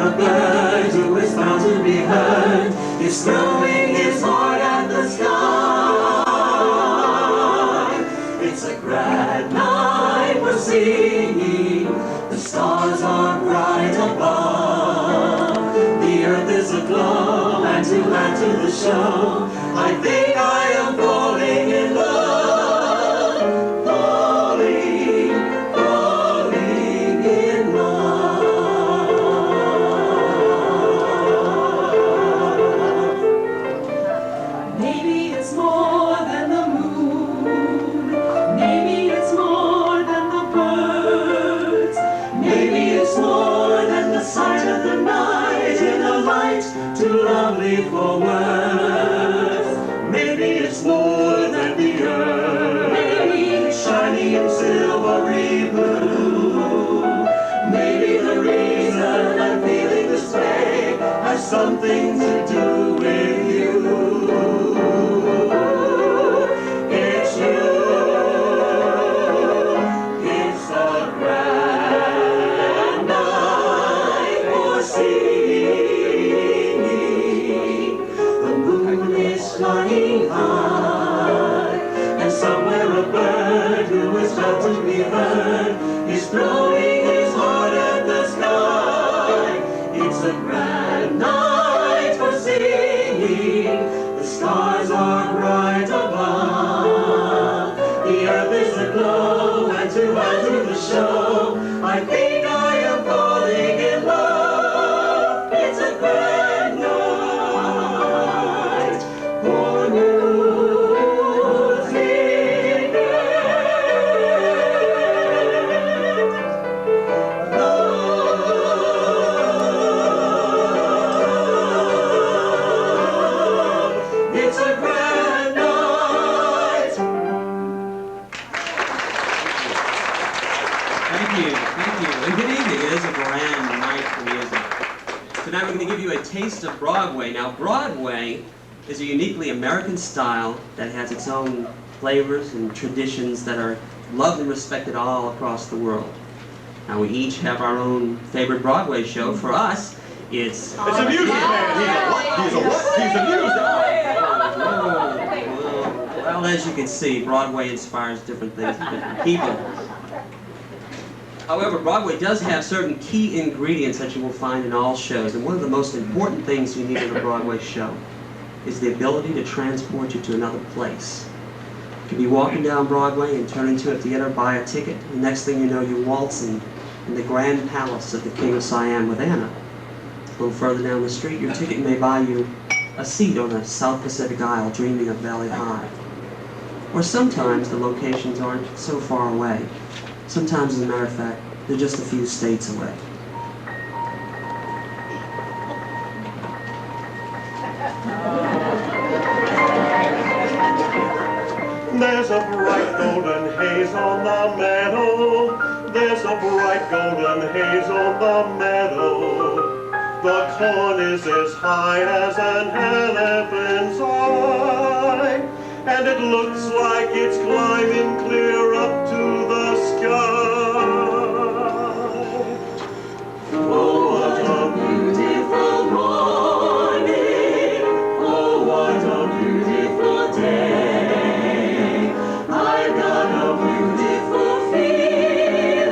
a bird who is bound to be heard is throwing his heart at the sky. It's a glad night for singing, the stars are bright above. The earth is aglow, and to add to the show, I think I am falling in love. Falling in love. Maybe it's more than the moon. Maybe it's more than the birds. Maybe it's more than the sight of the night in a light too lovely for words. Maybe it's more than the earth, maybe shining in silvery blue. Maybe the reason I'm feeling this way has something to do with you. It's you. It's a grand night for singing. The moon is flying high, and somewhere a bird who is bound to be heard is throwing his heart at the sky. It's a grand night for singing, the stars are bright above. The earth is aglow, and to add to the show, I think I am falling in love. It's a grand night for music and love. It's a grand night. Thank you, and good evening. It is a grand night for music. Tonight we're going to give you a taste of Broadway. Now, Broadway is a uniquely American style that has its own flavors and traditions that are loved and respected all across the world. Now, we each have our own favorite Broadway show. For us, it's It's a music man. He's a what? He's a what? He's a music man. Well, as you can see, Broadway inspires different things in different people. However, Broadway does have certain key ingredients that you will find in all shows, and one of the most important things you need in a Broadway show is the ability to transport you to another place. You could be walking down Broadway and turn into a theater, buy a ticket, and the next thing you know, you're waltzing in the grand palace of the King of Siam with Anna. A little further down the street, your ticket may buy you a seat on the South Pacific Aisle, dreaming of Valley High. Or sometimes the locations aren't so far away. Sometimes, as a matter of fact, they're just a few states away. There's a bright golden haze on the meadow. There's a bright golden haze on the meadow. The corn is as high as an elephant's eye, and it looks like it's climbing clear up to the sky. Oh, what a beautiful morning! Oh, what a beautiful day! I've got a beautiful feeling,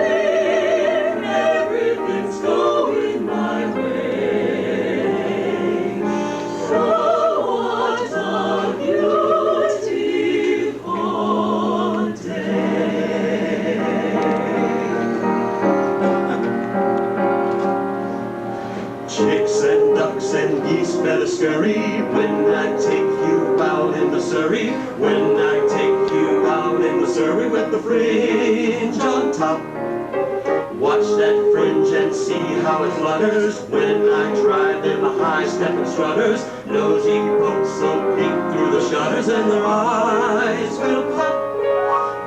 everything's going my way. Oh, what a beautiful day! Chicks and ducks and geese better scurry when I take you out in the Surrey. When I take you out in the Surrey with the fringe on top. Watch that fringe and see how it flutters when I drive them high-stepping strutters. Nosy folks will peek through the shutters and their eyes will pop.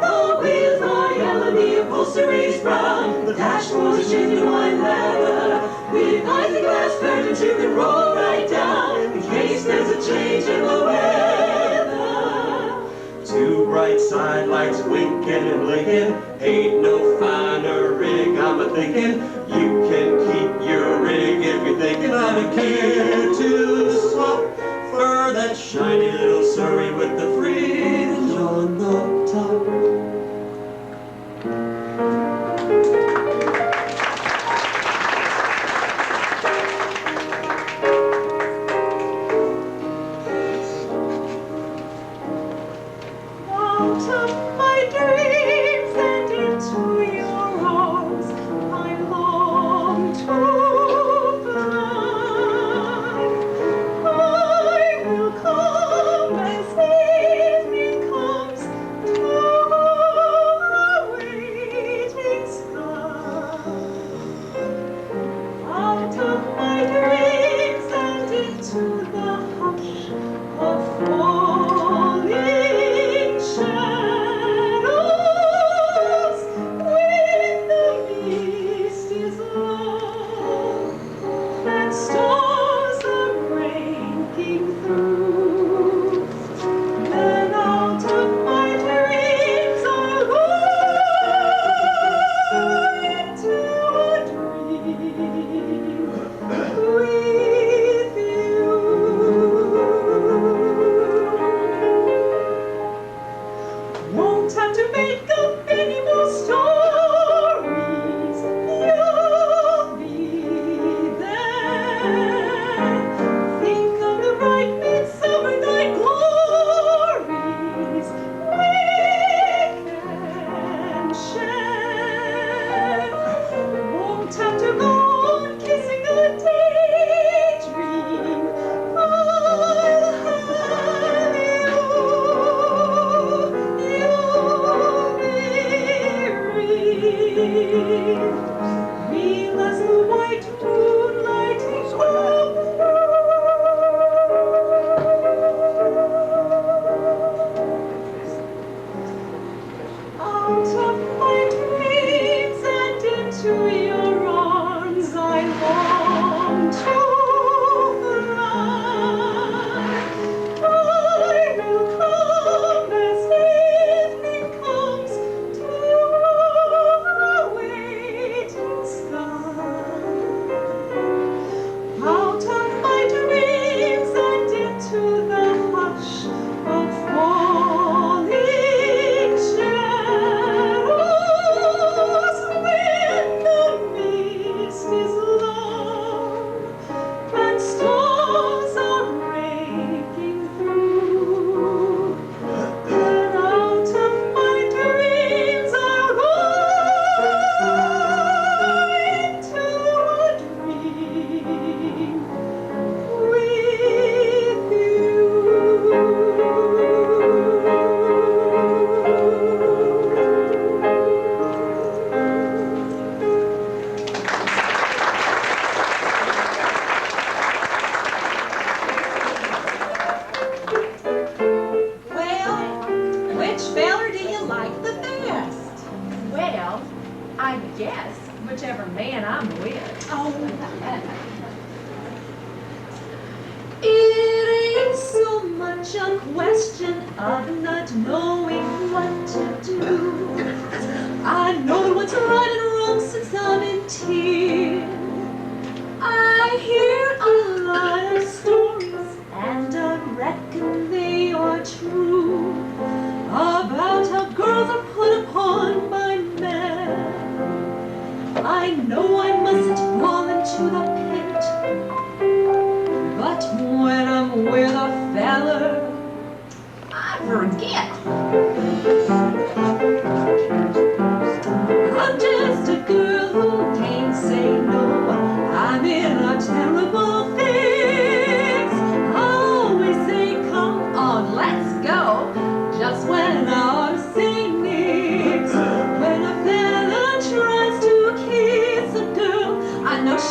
The wheels are yellow, the upholstery's brown, the dashboard's genuine leather. With isinglass curtains you can roll right down in case there's a change in the weather. Two bright right side lights winking and blinking. Ain't no finer rig, I'm a-thinking. You can keep your rig if you're thinking I'd care to swap for that shiny little Surrey with the fringe on the top.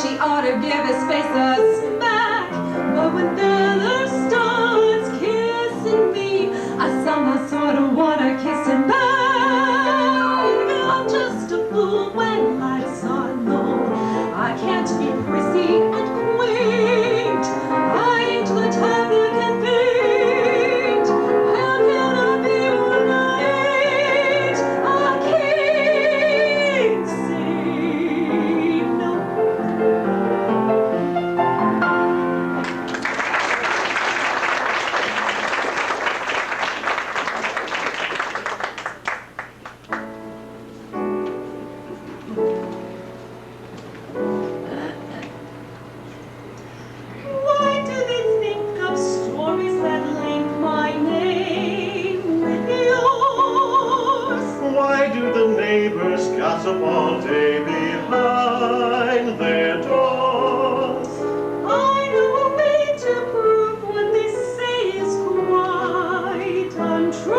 She ought to the neighbors gossip all day behind their doors. I know a way to prove what they say is quite untrue.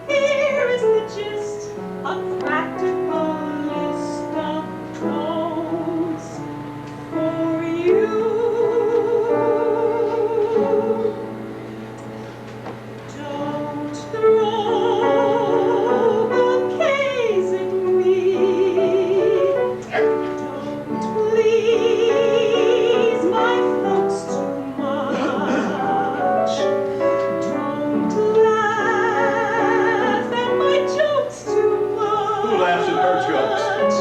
Here is the gist, a practical list of don'ts for you. Don't throw bouquets at me. Don't please my folks too much. Don't laugh at my jokes too much. Who laughs at her jokes?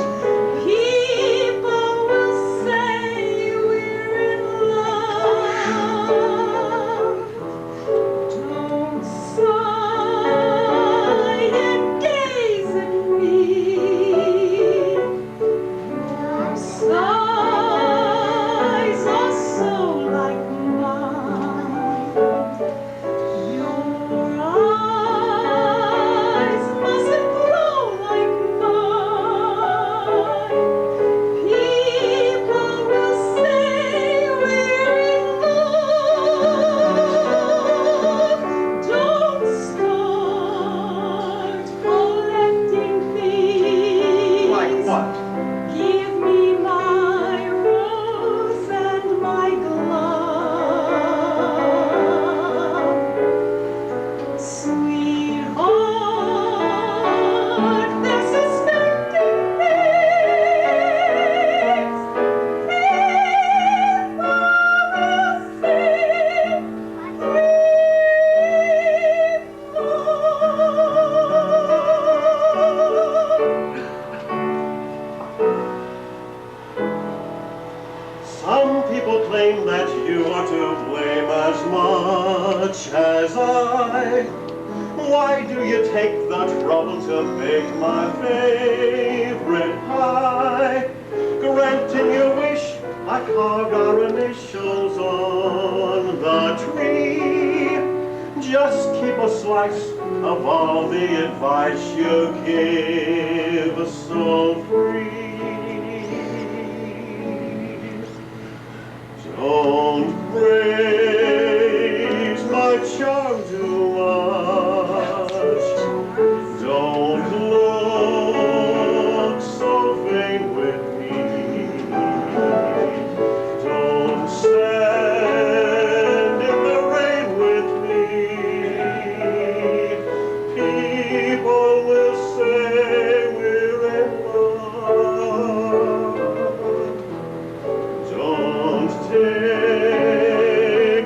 People will say we're in love. Don't sigh and gaze at me. Your sighs are so like mine. Your eyes mustn't glow like mine. People will say we're in love. Don't start collecting things. Like what? Give me my rose and my glove. Sweetheart, they're suspecting things. People will say Some people claim that you are to blame as much as I. Why do you take the trouble to bake my favorite pie? Granting your wish, I carved our initials on the tree. Just keep a slice of all the advice you give so free. Don't praise my charm too much. Don't look so vain with me. Don't stand in the rain with me. People will say we're in love. Don't take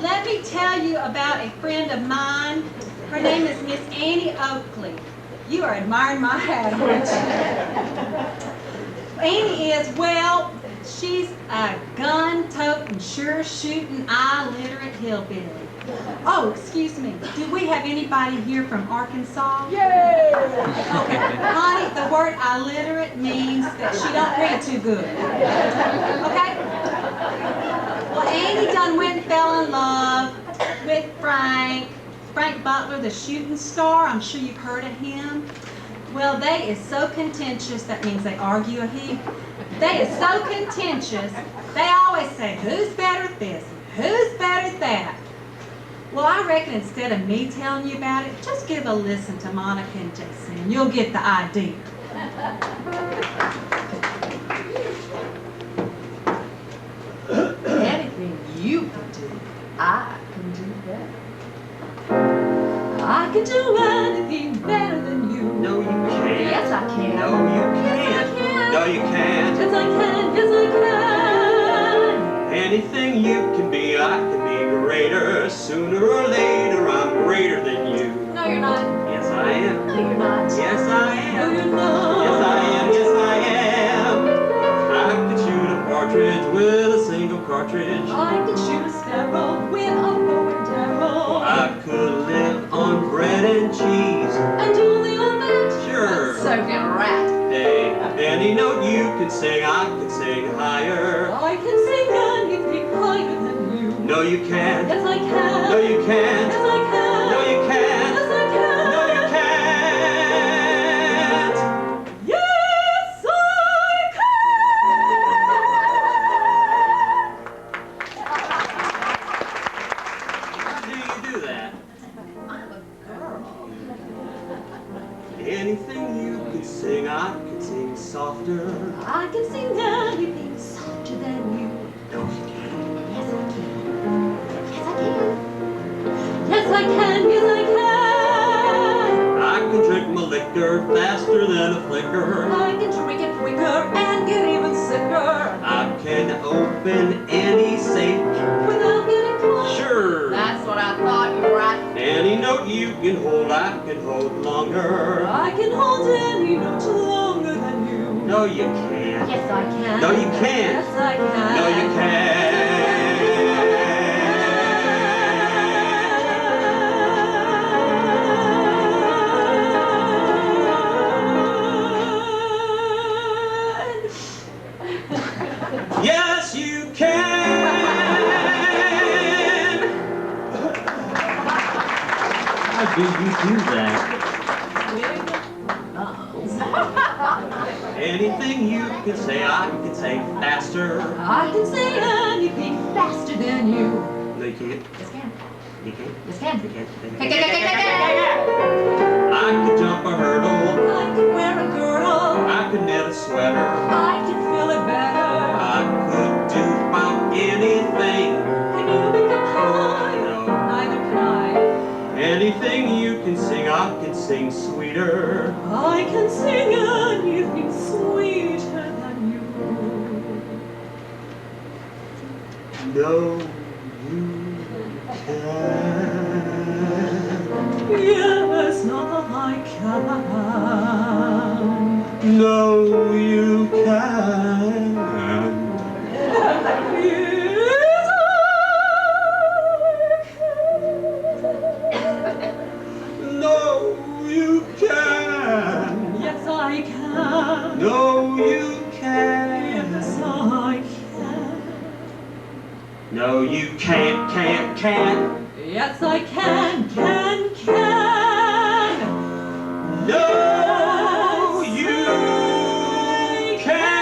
let me tell you about a friend of mine. Her name is Miss Annie Oakley. You are admiring my hat, aren't you? Annie is, well, she's a gun-toting, sure-shooting, eye-literate hillbilly. Oh, excuse me. Do we have anybody here from Arkansas? Yay! Okay, honey, the word illiterate means that she don't read too good. Okay? Well, Annie done went and fell in love with Frank Butler, the shooting star. I'm sure you've heard of him. Well, they is so contentious, that means they argue a heap. They is so contentious, they always say, who's better at this? Who's better at that? Well, I reckon instead of me telling you about it, just give a listen to Monica and Jason, and you'll get the idea. Anything you can do, I can do better. I can do anything better than you. No, you can't. Yes, I can. No, you can't. Yes, I can. No, you can't. Yes, I can. Yes, I can. Anything you can be, I can be greater. Sooner or later, I'm greater than you. No, you're not. Yes, I am. No, you're not. Yes, I am. No, you're not. Yes, I am. Yes, I am. I could shoot a partridge with a single cartridge. I can shoot a sparrow with a bow and arrow. I could live on bread and cheese. And do the orbit. Sure. So can a rat. Hey, any note you can sing, I can sing higher. I can sing anything higher than you. No, you can't. Yes, I can. No, you can't. Yes, I can. No, you can't. Yes, I can. No, you can't. Yes, I How do you do that? I'm a girl. Anything you can sing, I can sing softer. I can sing anything softer than you. No, you can't. Yes, I can. Yes, I can. Yes, I can. Yes, I can. I can drink my liquor faster than a flicker. I can drink it quicker and get even sicker I can open any safe. without getting caught. Sure. That's what I thought. You were right. Any note you can hold, I can hold longer. I can hold any note longer than you. No, you can't. Yes, I can. No, you can't. Yes, I can. No, you can't. Yes, you can. How do you do that? Anything you can say, I can say faster. I can say anything faster than you. No, you can't. Yes, can. You can't. Yes, can. You can't. I I could jump a hurdle. can wear a girdle. I could knit a sweater. I can feel it better. I could do about anything. Can you become high? No. Neither can I. Anything you can sing, I can sing sweeter. I can sing anything sweeter than you. No, you can't. Yes, not that I can. No, you can't. Yes, No, you can. yes, I can. No, you can. Yes, I can. No, you can't. Yes, I can. No, you can.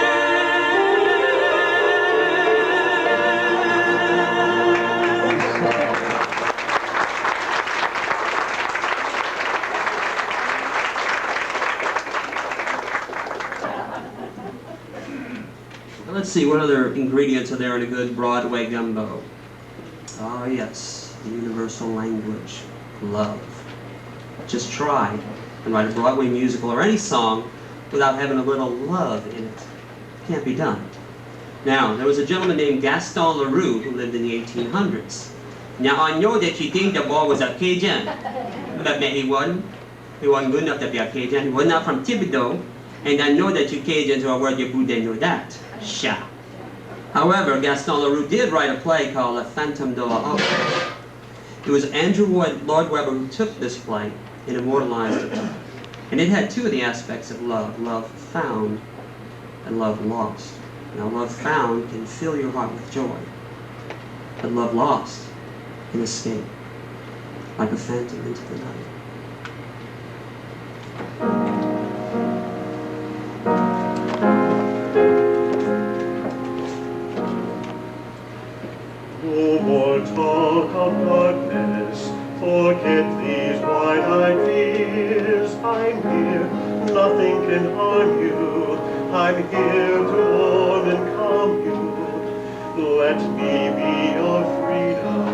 Let's see, what other ingredients are there in a good Broadway gumbo? Ah, yes, the universal language, love. Just try and write a Broadway musical or any song without having a little love in it. Can't be done. Now, there was a gentleman named Gaston Leroux who lived in the 1800s. Now I know that you think the boy was a Cajun, but he wasn't. He wasn't good enough to be a Cajun. He was not from Thibodeau, and I know that you Cajuns are worth your boot, they know that. Sha. However, Gaston Leroux did write a play called La Phantom de l'Opera. It was Andrew Lloyd Webber who took this play and immortalized it. And it had two of the aspects of love, love found and love lost. Now, love found can fill your heart with joy, but love lost can escape like a phantom into the night. No more talk of darkness, forget these wide-eyed fears. I'm here, nothing can harm you. I'm here to warm and calm you. Let me be your freedom,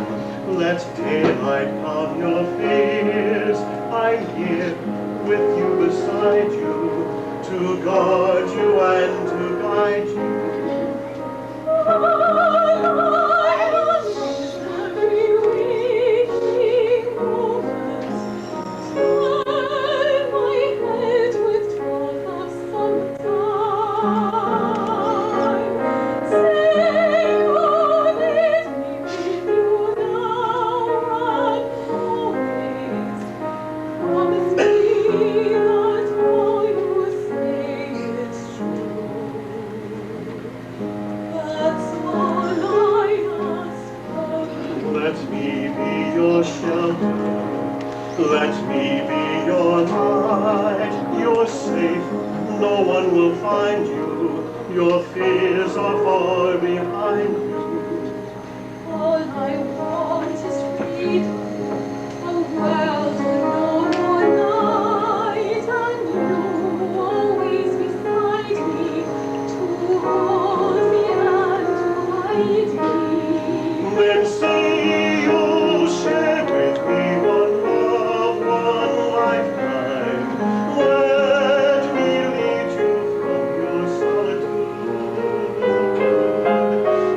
let daylight calm your fears. I'm here with you beside you, to guard you and to guide you. Let me be your light, you're safe, no one will find you, your fears are far behind you. All I want is freedom, a world with no more night, and you always beside me, to hold me and to guide me. Then say you'll share with me one love, one lifetime. Let me lead you from your solitude.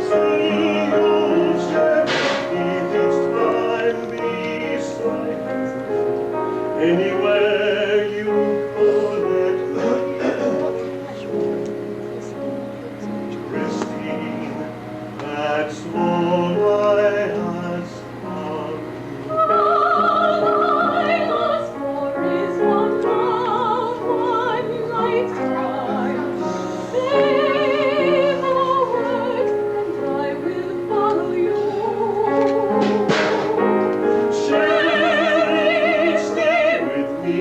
Say you'll share with me each time beside. Anywhere you go, let me. Christine, that's all I ask of you. All I ask for is one love, one lifetime. Say the word, and I will follow you. Share each day with me,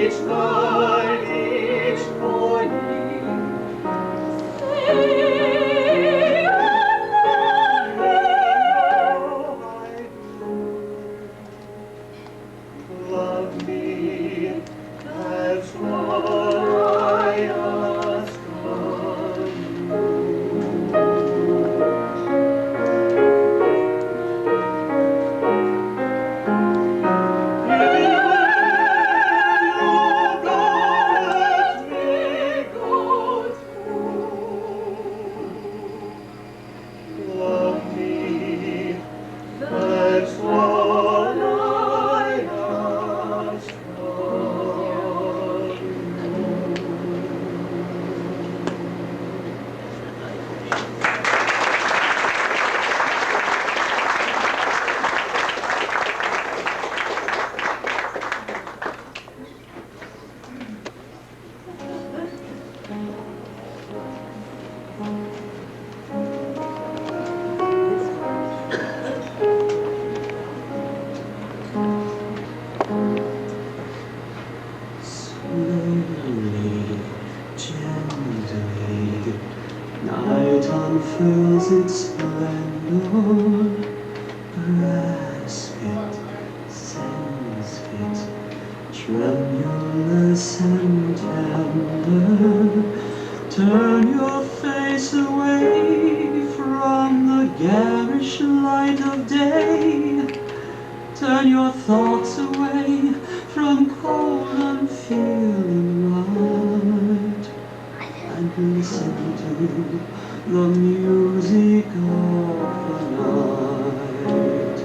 each night, each morning. Say you love me. Love me, that's all I ask of Love me, that's all I ask of Slowly, gently, night unfurls its splendor. Grasp it, sense it, tremulous and tender. Turn your face away from the garish light of day. Turn your thoughts away from cold, unfeeling light, and listen to the music of the night.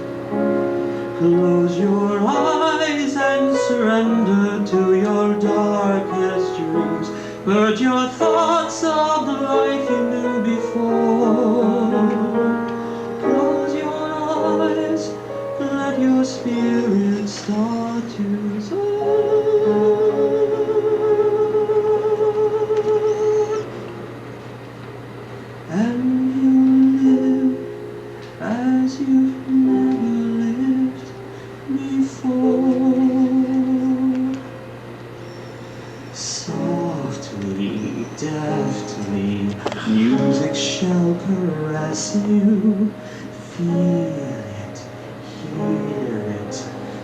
Close your eyes and surrender to your darkest dreams. Purge your thoughts of the life you knew before. Close your eyes, let your spirit start to soar. And you live as you've never lived before. Softly, deftly, music shall caress you. Feel it, hear it,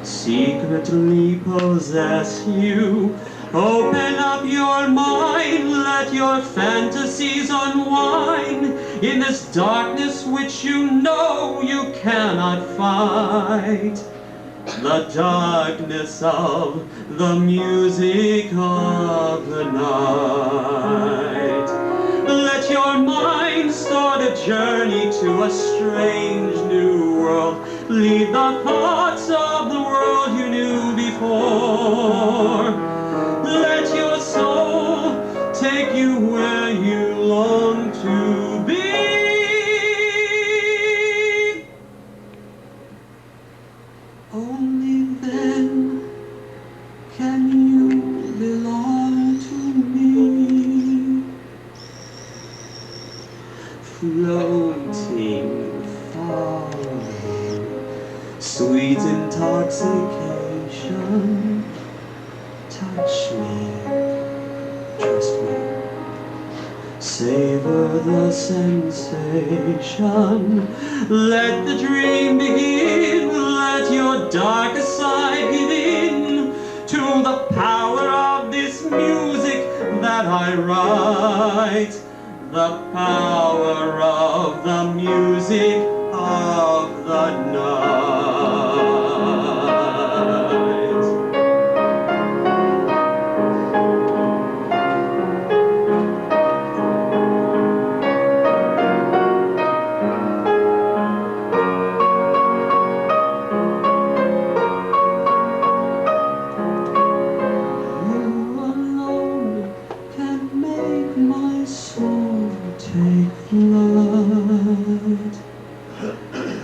secretly possess you. Open up your mind, let your fantasies unwind in this darkness which you know you cannot fight. The darkness of the music of the night. Let your mind start a journey to a strange new world. Leave the thoughts of the world you knew before. Let your soul take you where you long to be. Only then can you belong to me. Floating, falling, sweet intoxication. Touch me, trust me, savor the sensation. Let the dream begin, let your darkest side give in to the power of this music that I write. The power of the music of the night.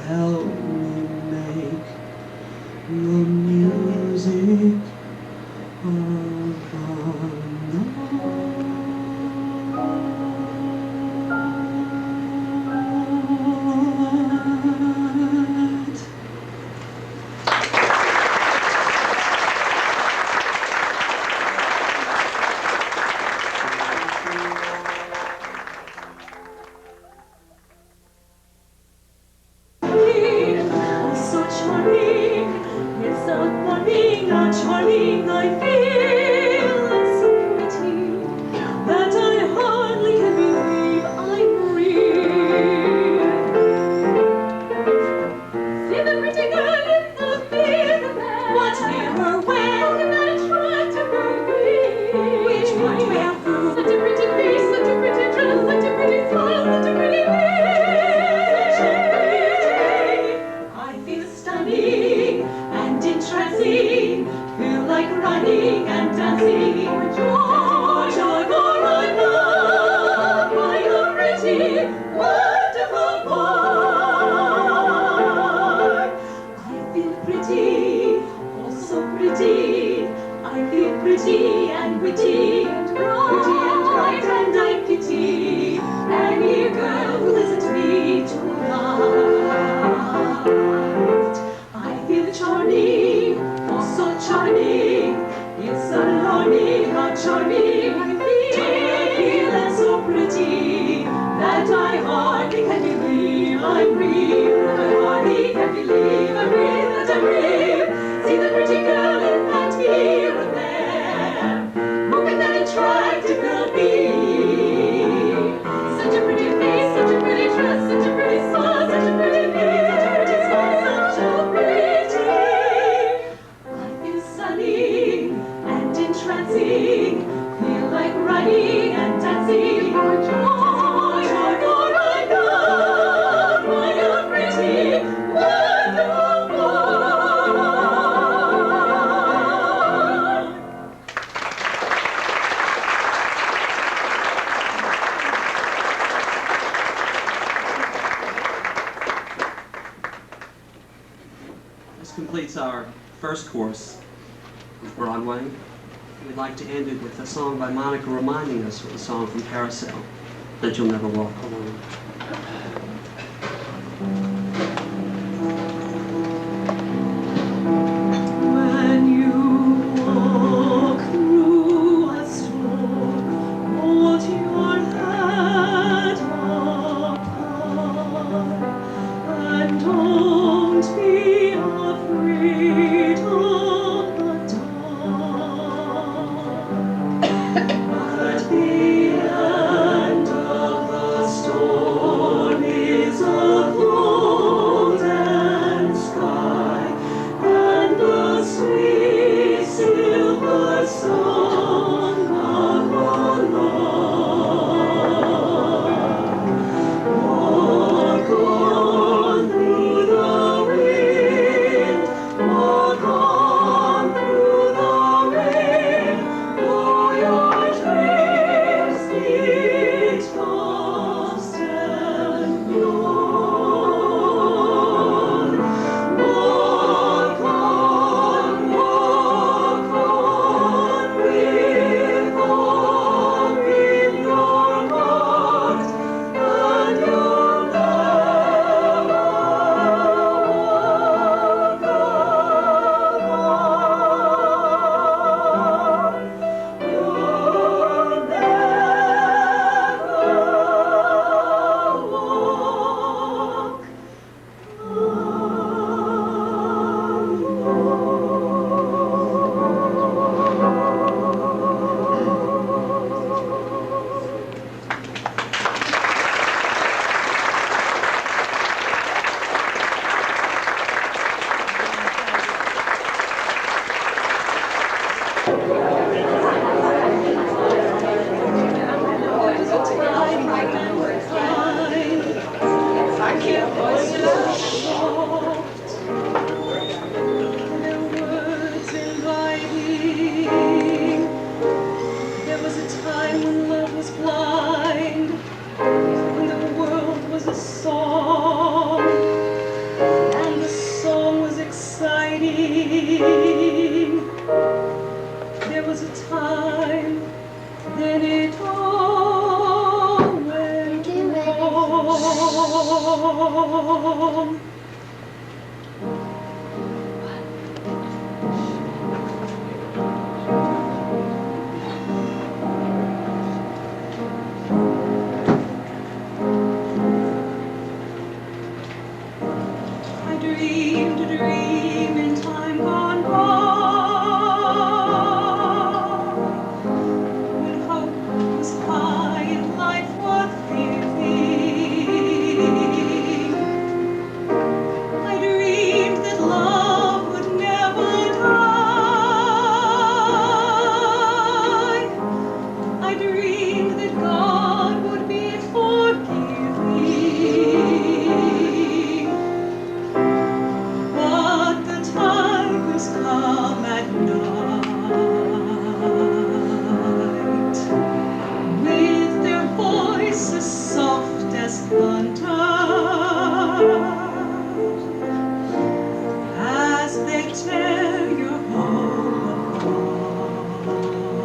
Help me make the music of the night. Charming, I feel it's so pretty that I hardly can believe I'm real. See the pretty girl in the theater there. What near her when? Looking at attractive girl. Which one do we have? Such a pretty face, such a pretty dress, such a pretty smile, such a pretty face. I feel stunning and entrancing. Feel like running and dancing for joy, joy, for I love my pretty, wonderful boy. I feel pretty, oh so pretty. I feel pretty and witty and bright, and I pity any girl who listens to me tonight. I feel charming, oh so charming, it's so lonely how charming I feel, and so pretty that I hardly can believe I'm real. I hardly can believe I'm real, that I'm real. See the pretty girl in that mirror there. Look at that attractive girl be. Such a pretty face, such a pretty dress, such a pretty smile, such a pretty face, such a pretty smile, such a pretty. Life is sunny and entrancing, feel like running and dancing for joy, joy, for I love my pretty. completes our first course of Broadway. We'd like to end it with a song by Monica reminding us of the song from Carousel, That You'll Never Walk Alone. When you walk through a storm, hold your head up high, and don't be afraid of the dark. At the end of the storm is a golden sky, and the sweet silver song of the lark. Walk on through the wind, walk on through the rain, though your dreams be tossed and blown. Walk on, with hope in your heart, and you'll never walk alone. You'll never I can't voice it out. Their words inviting. There was a time when love was blind, when the world was a song, and the song was exciting. There was a time, then it all went wrong. I dreamed a dream in time gone by, when hope was high and life worth living. I dreamed that love would never die. I dreamed that God would be forgiving. But the times come at night, with their voices soft as thunder, as they tear your home apart,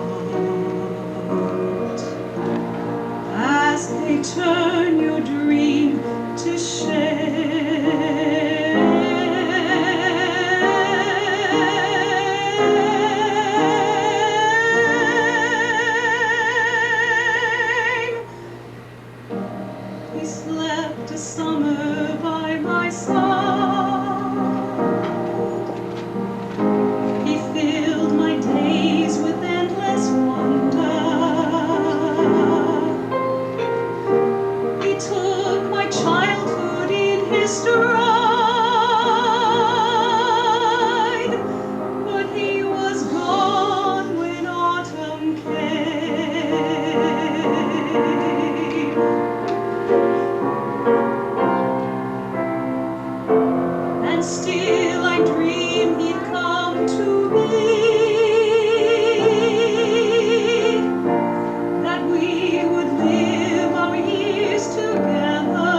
as they turn your dream to shame. He slept a summer by my side. He filled my days with endless wonder. He took my childhood in his stride, but he was gone when autumn came. And still I dream he'd come to me, that we would live our years together.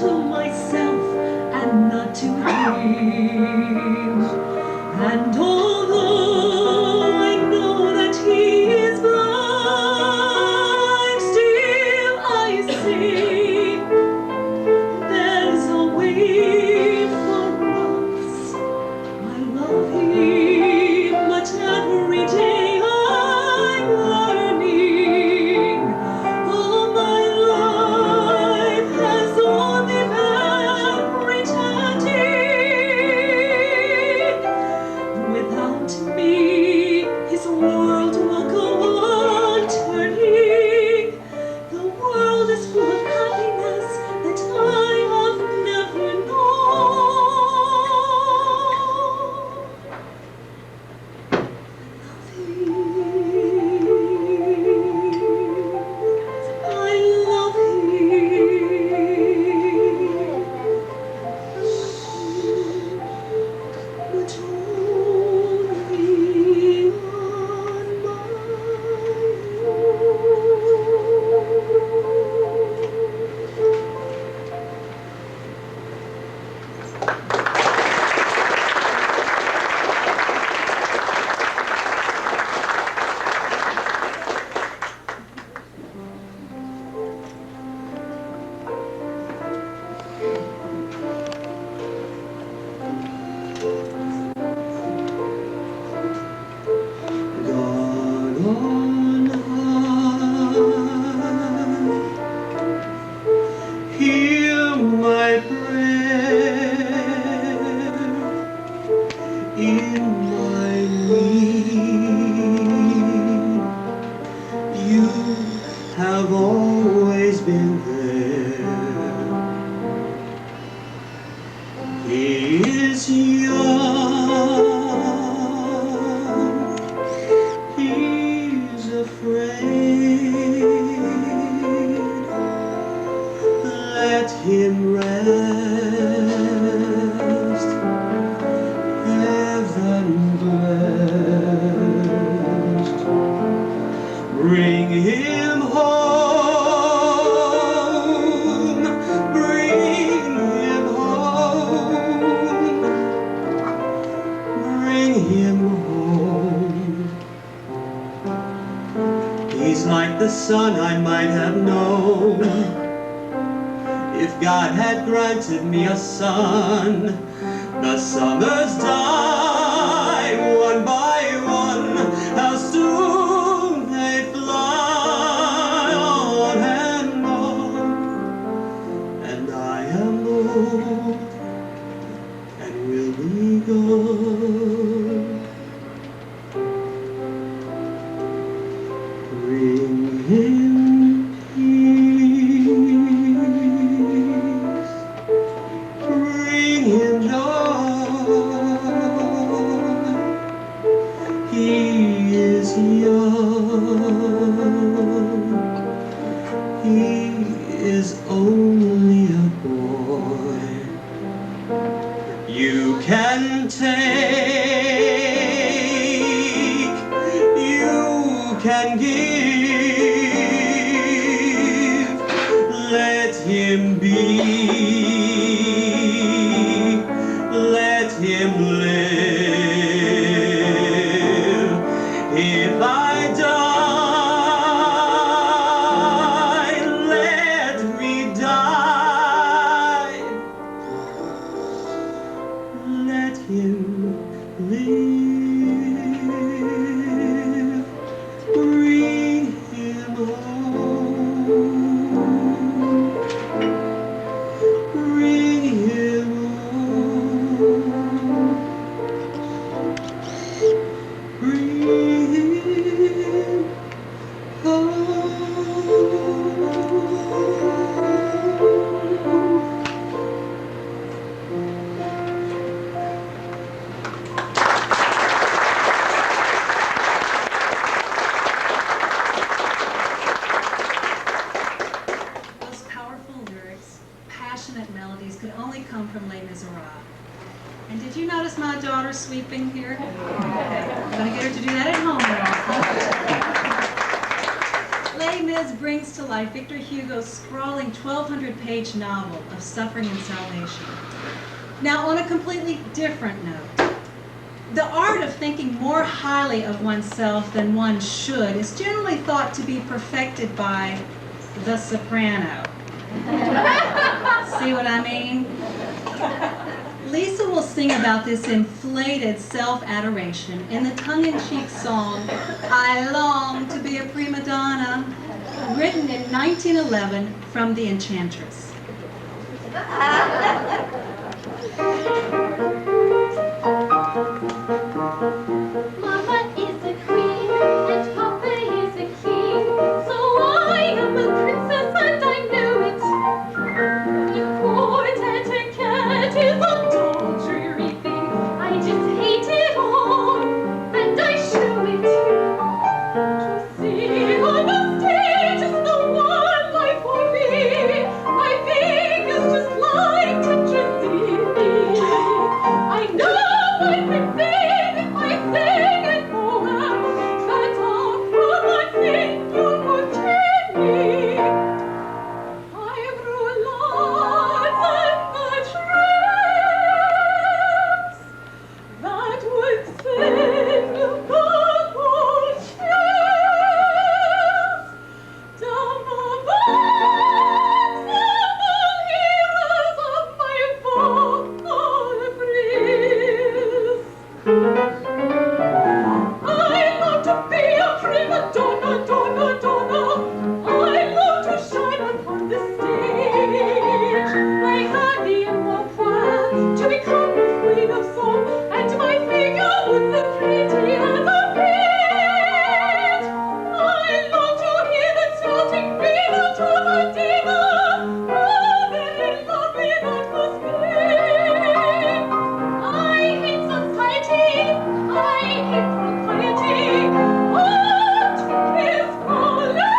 to myself and not to him. And although I know that he is blind, still I say there's a way for us. I love him, but every day I'm learning. All my life has only been pretending. Without me, his world will go on turning. The world is full of happiness that I have never known. I love him, but only on my God on high, hear my prayer in my need. You have always been there. He is young, he's afraid. Let him rest, heaven blessed. Bring him home, bring him home, bring him home. He's like the son I might have known if God had granted me a son. The summers die one by one, how soon they fly on and on. And I am old and will be gone. Bring him peace, bring him joy. He is young, he is only a boy. You can take, you can give, let him be, let him live. If I die, let me die. Let him live. Bring him home. Bring him home. Bring him Those powerful lyrics, passionate melodies could only come from Les Miserables. And did you notice my daughter sweeping here? Okay. I'm going to get her to do that at home now. Les Mis brings to life Victor Hugo's sprawling 1,200-page novel of suffering and salvation. Now, on a completely different note, the art of thinking more highly of oneself than one should is generally thought to be perfected by the soprano. See what I mean? Lisa will sing about this inflated self-adoration in the tongue-in-cheek song, I Long to Be a Prima Donna, written in 1911 from The Enchantress. Mama is a queen and Papa is a king, so I am a princess and I know it. The court etiquette is a dull, dreary thing. I just hate it all, and I show it. To sing on the stage is the one life for me. My fingers just like to kiss it. I know I can sing if I sing it for well. That's all from my thing you could tell me. I've roulades and the tramps that would send the whole chance down the backs of the heroes of my vocal breeze. I love to be a prima donna, donna, donna. I love to shine upon the stage. I had the embonpoint to become the queen of song, and my figure was as pretty as a page. I love to hear the shouting beat out of a diva. Oh, very lovely that must be. I hate society, I hate propriety. Art is calling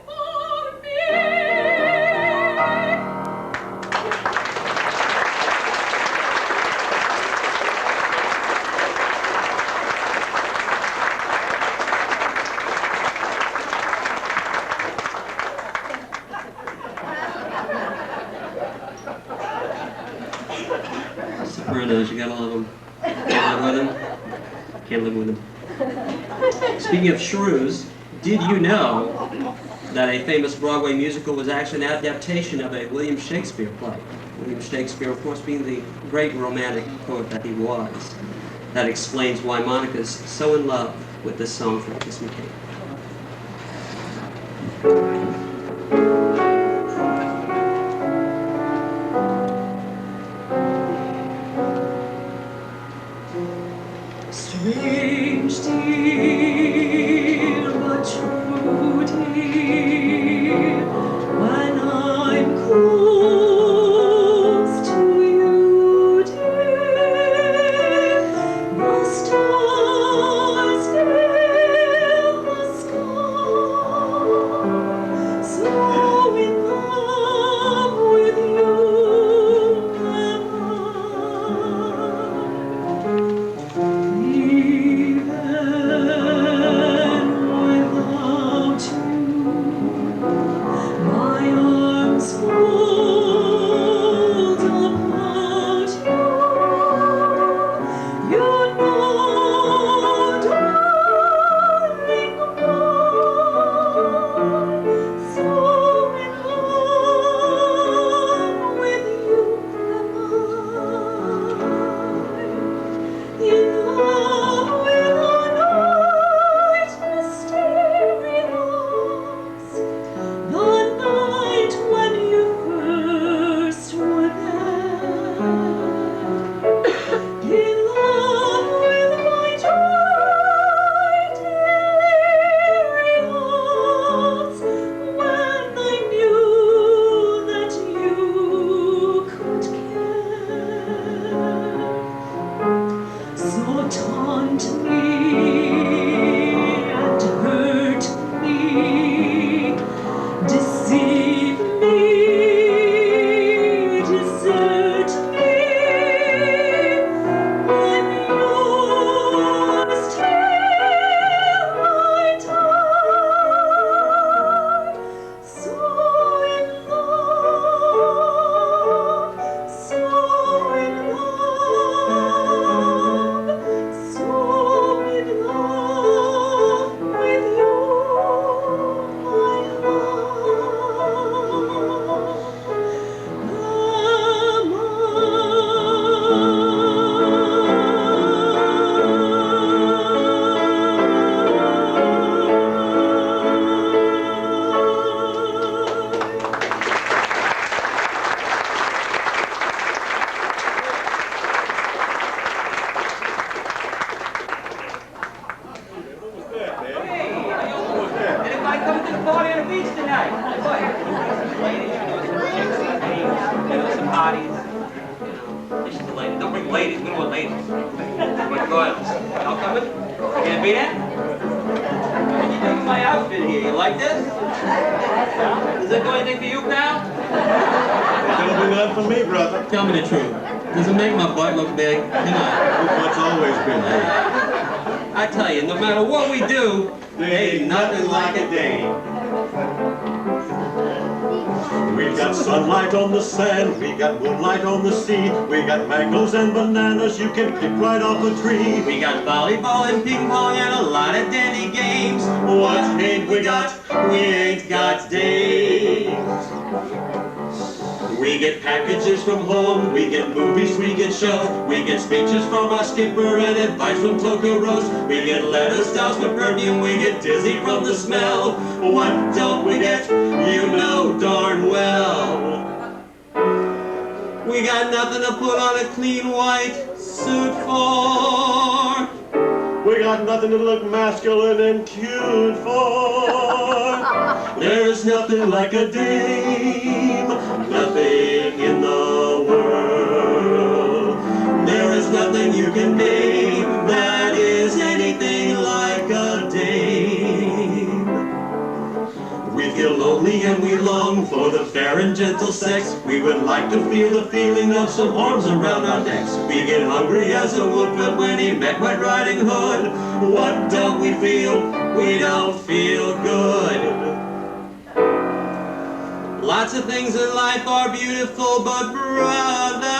for me. Sopranos, you gotta love them. Can't live with them. Can't live with them. Speaking of shrews, did you know that a famous Broadway musical was actually an adaptation of a William Shakespeare play? William Shakespeare, of course, being the great romantic poet that he was. That explains why Monica's so in love with this song from Kiss Me Kate. Strange dear, but true dear, when I'm close to you, dear, the stars fill more later. But go ahead. I'll come in. Can't be that? What do you think of my outfit here? You like this? Does it do anything for you, pal? Don't do nothing for me, brother. Tell me the truth. Does it make my butt look big? Come on. What's always been big. I tell you, no matter what we do, There ain't nothing like a dame. We got sunlight on the sand, we got moonlight on the sea, we got mangoes and bananas you can pick right off a tree. We got volleyball and ping pong and a lot of dandy games. What ain't we got? We ain't got dames. We get packages from home, we get movies, we get shows, we get speeches from our skipper and advice from Tokyo Rose. We get letters doused with perfume, we get dizzy from the smell. What don't we get? You know darn well. We got nothing to put on a clean white suit for. We got nothing to look masculine and cute for. There is nothing like a dame, nothing in the world. There is nothing you can name that is anything like a dame. We feel lonely and we long for the fair and gentle sex. We would like to feel the feeling of some arms around our necks. We get hungry as a wolf when he met Red Riding Hood. What don't we feel? We don't feel good. Lots of things in life are beautiful, but brother,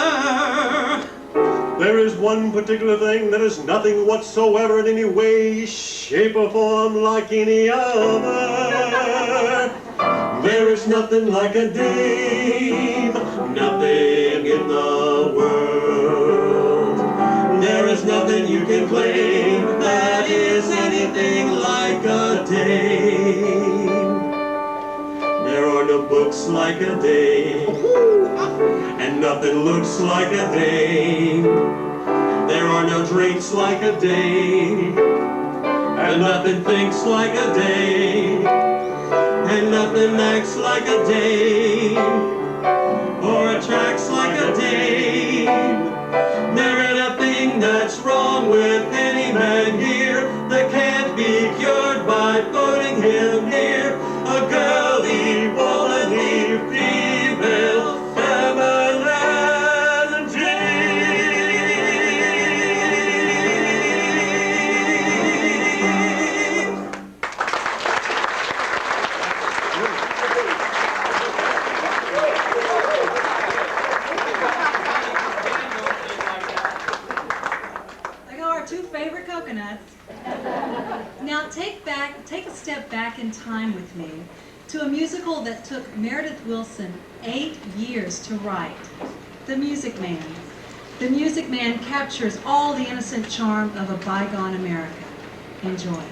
There is one particular thing that is nothing whatsoever in any way, shape, or form like any other. There is nothing like a dame, nothing in the world. There is nothing you can claim that is anything like a dame. There are no books like a dame, and nothing looks like a dame. There are no drinks like a dame, and nothing thinks like a dame, and nothing acts like a dame, or attracts like a dame. There ain't a thing that's wrong with any man here that can't be cured by putting him near a girly, womanly, female, feminine dame. There go our two favorite coconuts. Now take a step back in time with me to a musical that took Meredith Willson 8 years to write, The Music Man. The Music Man captures all the innocent charm of a bygone America. Enjoy.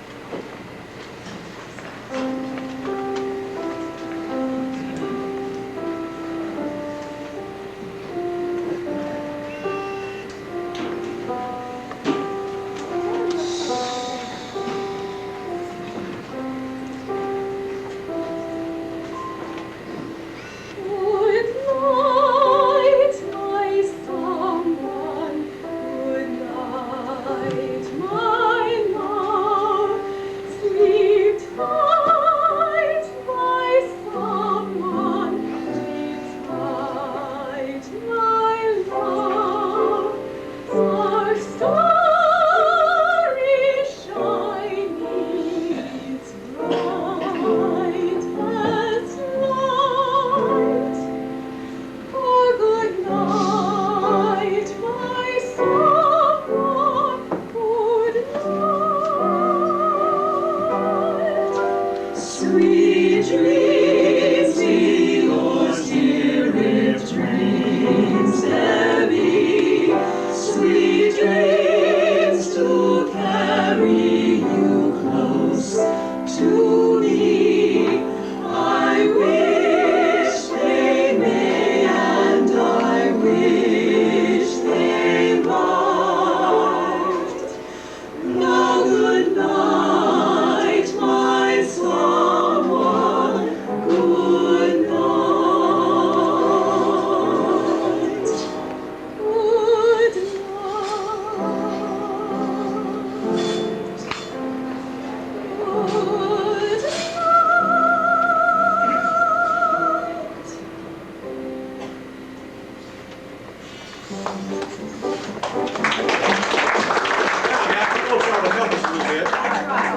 Good night, my someone. Good night, my love.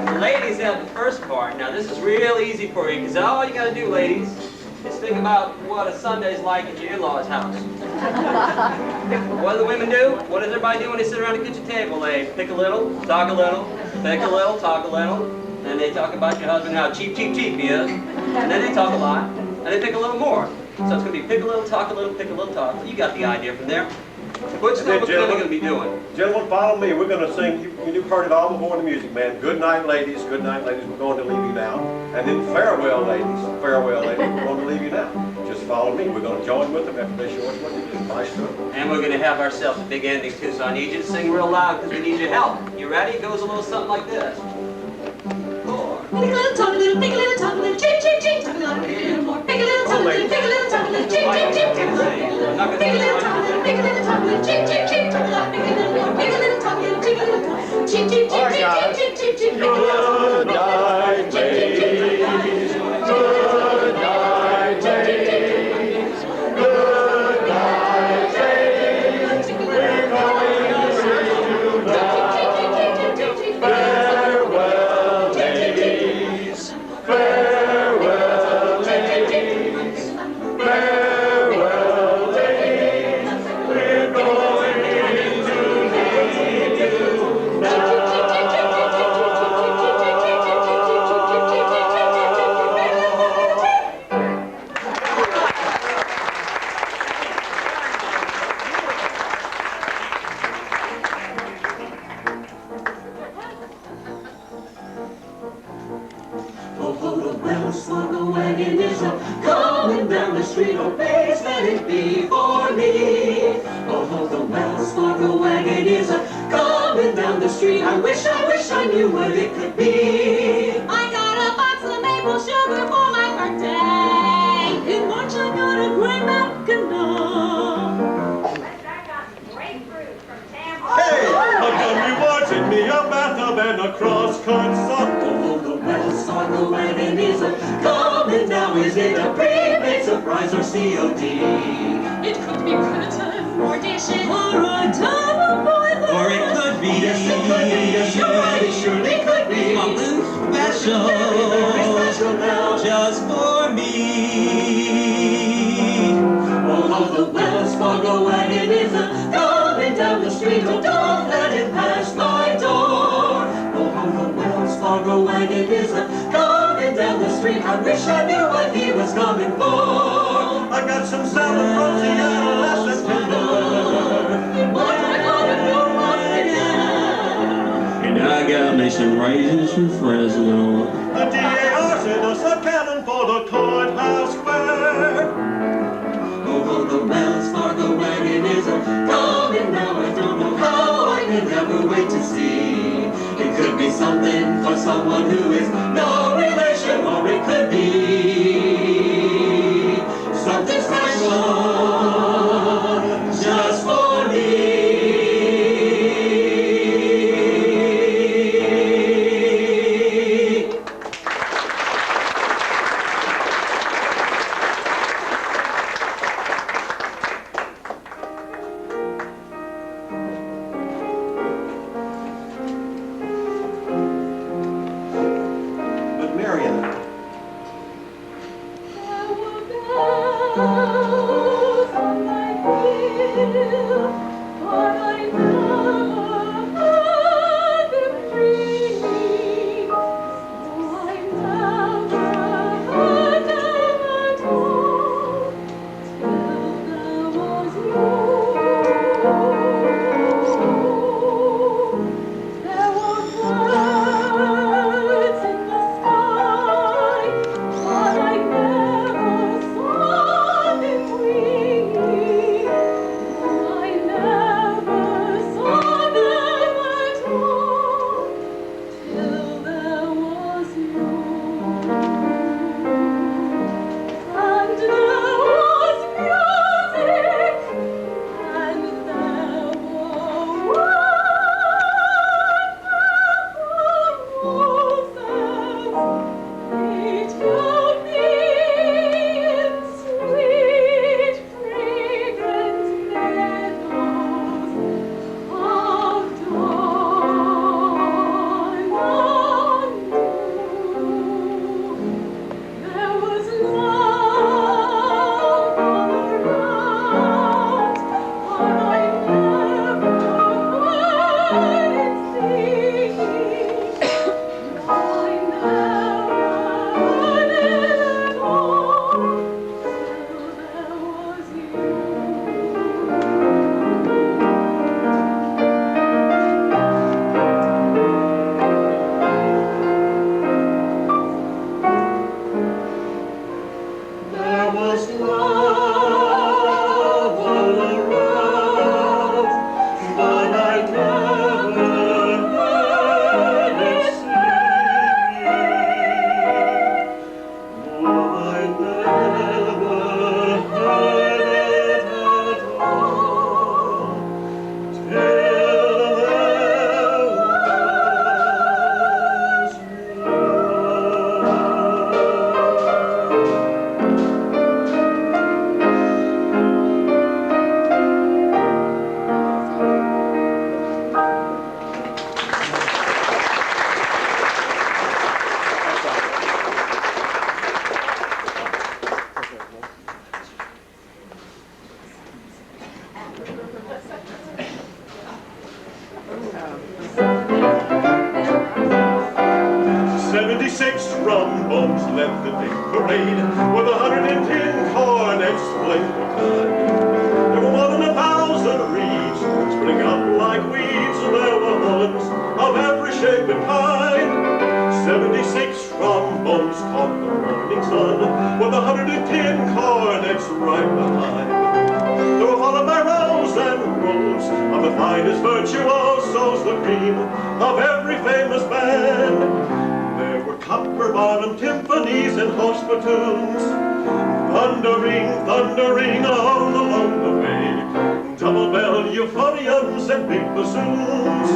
The ladies have the first part. Now this is real easy for you, because all you got to do, ladies, is think about what a Sunday's like at your in-laws' house. What do the women do? What does everybody do when they sit around the kitchen table? They pick a little, talk a little, pick a little, talk a little, and they talk about your husband, how cheap, cheap, cheap he is, and then they talk a lot, and they pick a little more. So it's going to be pick a little, talk a little, pick a little, talk. You got the idea from there. What's the women going to be doing? Gentlemen, follow me. We're going to sing, you've heard it all before in the music, man. Good night, ladies. Good night, ladies. We're going to leave you now. And then farewell, ladies. Farewell, ladies. We're going to leave you now. Just follow me. We're going to join with them after they show us what they do. Nice to them. And we're going to have ourselves a big ending, too, so I need you to sing real loud because we need your help. You ready? It goes a little something like this. Pick a little, talk a little, pick a little, talk a little, cheep, cheep, cheep, talk a little, pick a little more. Pick a little, talk a little, pick a little, talk a little, cheep, cheep, cheep, talk a little, pick a little more. Pick a little, talk a little, pick a little, talk a little, cheep, cheep, cheep, talk a little, pick a little more. Pick a little, talk a little, cheep, a little, cheep, cheep, cheep, cheep, cheep, cheep, cheep, cheep. Good night, ladies. Good night, ladies. Good night, ladies. We're going to see you now. Farewell, ladies. Farewell, ladies. Farewell, ladies. We're going to leave you now. Wagon is going down the street, oh please let it be for me. Oh, the Wells Fargo wagon is coming down the street. I wish I knew what it could be. I got a box of maple sugar for my birthday. In March I got a great mackinac. I got grapefruit from Tampa. Hey, how come you watching me? A bathtub and a cross-cut sock. Oh, the Wells Fargo wagon is coming now. Is it a prepaid surprise or COD? It could be curtain or dishes. Or a double boiler. Or it could be Yes, it could be. Yes, you're right. It surely could be. something special, Very special now. just for me. Oh, the Wells Fargo wagon is coming down the street. Oh, don't let it pass my door. Oh, the Wells Fargo wagon is coming down the street. I wish I knew what he was coming for. I got some salad from Seattle last September. What I gotta do right now. And I got me some raisins from Fresno. The DAR sent us a cannon for the courthouse square. Oh, the Wells Fargo wagon is coming now. I don't know how I can ever wait to see. It could be something for someone who is no relation, or it could be something special just for me. The buffoons led the big parade with 110 cornets splendid kind. There were more than 1,000 reeds that spring up like weeds. There were Hollands of every shape and kind. 76 trombones caught the morning sun with 110 cornets right behind. They were followed by rows and rows of the finest virtuosos, the cream of every famous band. There were copper-bottomed timpanis and horse spittoons, thundering, thundering all along the way. Double-bell euphoniums and big bassoons,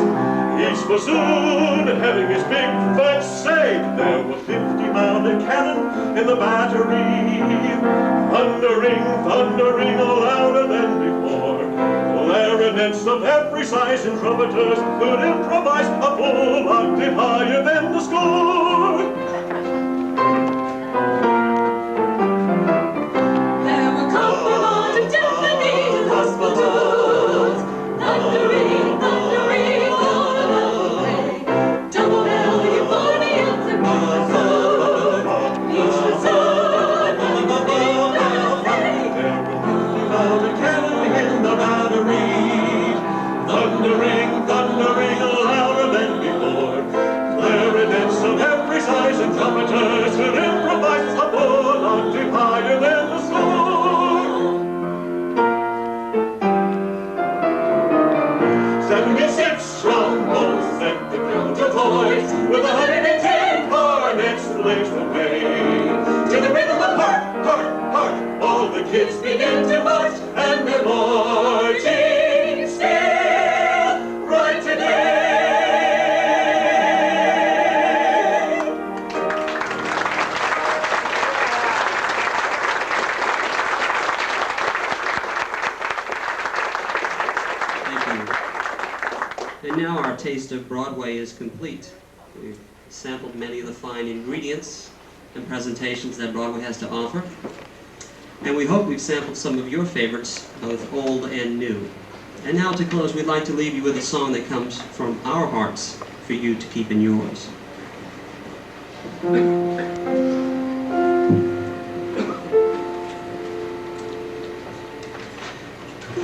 each bassoon having his big fat say. There were 50-mounted cannon in the battery, thundering, thundering louder than before. Clarinets of every size and trumpeters could improvise a full octave higher than the score. There were copper-bottomed timpanis and horse spittoons, thundering, thundering all along the way. Double-bell euphoniums and big bassoon, each bassoon having a big fat say. There were 50-mounted cannon in the battery, thundering, thundering louder than before. Clarinets of every size and trumpeters could improvise a full octave higher than the score. 76 trombones set the counterpoise with 110 cornets blazed the way. To the rhythm of hark, hark, hark, all the kids begin to march, and they're marching still right today. Thank you. And now our taste of Broadway is complete. We've sampled many of the fine ingredients and presentations that Broadway has to offer. And we hope we've sampled some of your favorites, both old and new. And now to close, we'd like to leave you with a song that comes from our hearts for you to keep in yours.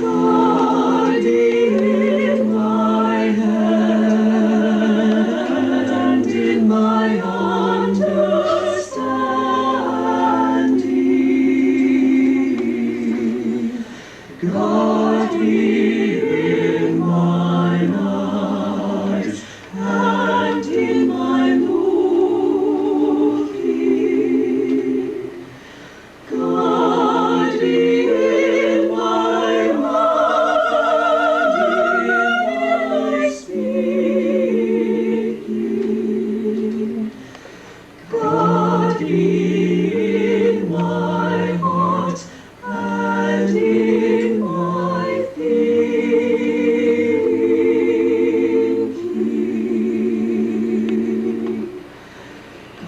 God in my hand, in my understanding. God in mine eyes, and in my looking. God in my mouth, and in my speaking. God in my heart, and in my thinking.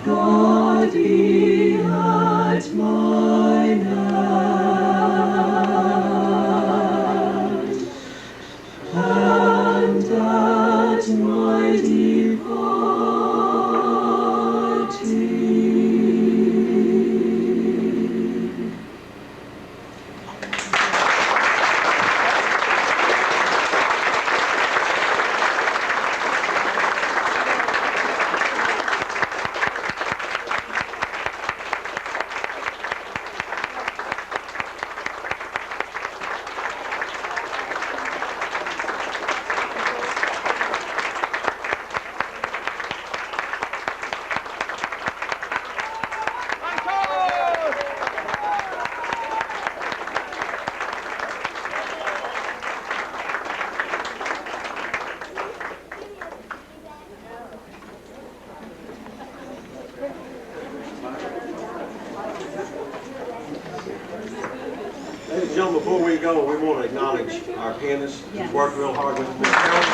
God be at mine hand, and at my departing. Ladies and gentlemen, before we go, we want to acknowledge our pianist who's Yes. worked real hard with Miss Carol.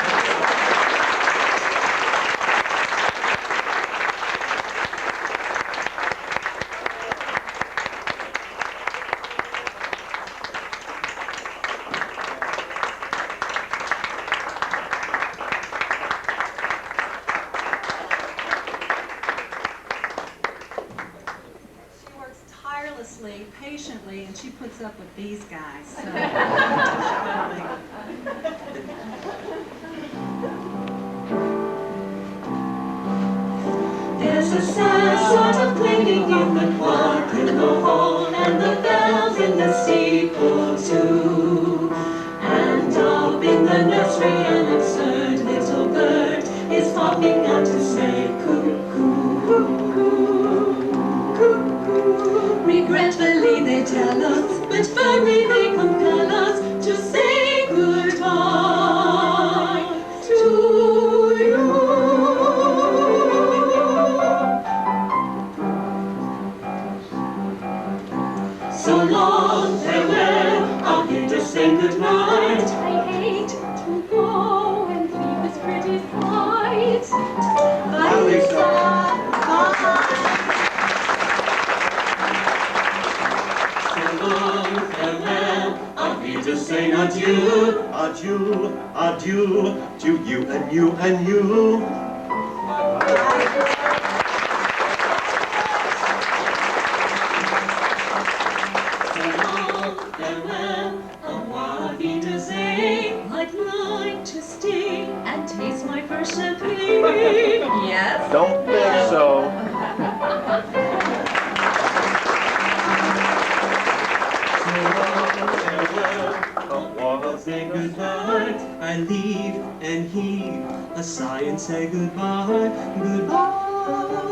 puts up with these guys. So. There's a sad sort of clanging in the clock in the hall, and the bells in the steeple too. And up in the nursery an absurd little bird is popping out to say cuckoo, cuckoo, cuckoo. Regretfully they tell us, but firmly they compel us to say goodbye to you. So long, farewell, I'll bid to say goodnight. I hate to go and leave this pretty sight. Bye, Lisa. So long, farewell, I'll bid to say adieu. Adieu, adieu, to you and you and you. Farewell, au revoir, Wiedersehen. I'd like to stay and taste my first champagne. Yes? Don't think so. I'll say goodbye, I leave and heave a sigh and say goodbye, goodbye.